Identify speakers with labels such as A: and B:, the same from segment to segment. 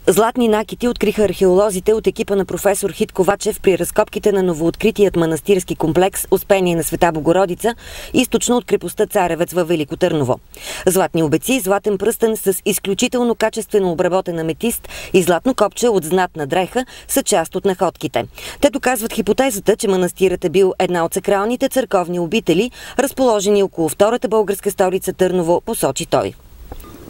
A: Златни накити откриха археолозите от екипа на професор Хит Ковачев при разкопките на новооткритият манастирски комплекс Успение на Света Богородица, източно от крепостта Царевец във Велико Търново. Златни обеци, златен пръстен с изключително качествено обработен аметист и златно копче от знатна дреха са част от находките. Те доказват хипотезата, че манастирът е бил една от сакралните църковни обители, разположени около втората българска столица Търново, посочи той.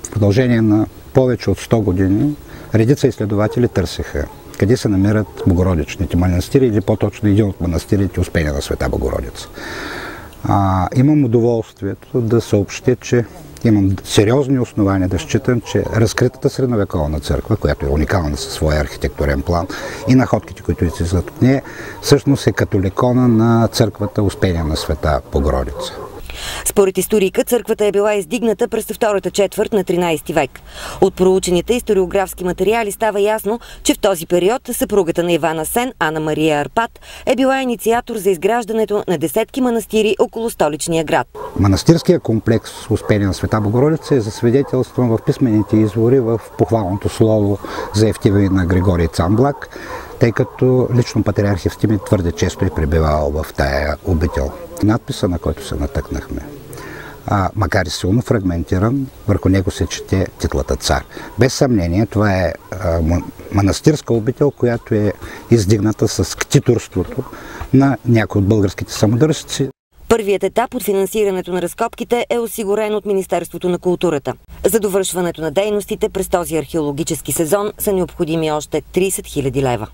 B: В продължение на повече от 100 години редица изследователи търсеха къде се намират богородичните манастири или по-точно един от манастирите Успение на Света Богородица. Имам удоволствието да съобщя, че имам сериозни основания да считам, че разкритата средновековна църква, която е уникална със своя архитектурен план и находките, които излизат от нея, всъщност е католикона на църквата Успение на Света Богородица.
A: Според историка, църквата е била издигната през втората четвърт на 13 век. От проучените историографски материали става ясно, че в този период съпругата на Иван Асен, Ана Мария Арпад, е била инициатор за изграждането на десетки манастири около столичния град.
B: Манастирският комплекс Успение на Света Богородица е засвидетелстван в писмените извори в похвалното слово за Евтимий на Григорий Цамблак, тъй като лично патриарх Евтимий твърде често е пребивавал в тая обител. Надписа, на който се натъкнахме, макар и силно фрагментиран, върху него се чете титлата цар. Без съмнение, това е манастирска обител, която е издигната с ктиторството на някои от българските самодържци.
A: Първият етап от финансирането на разкопките е осигурен от Министерството на културата. За довършването на дейностите през този археологически сезон са необходими още 30 000 лева.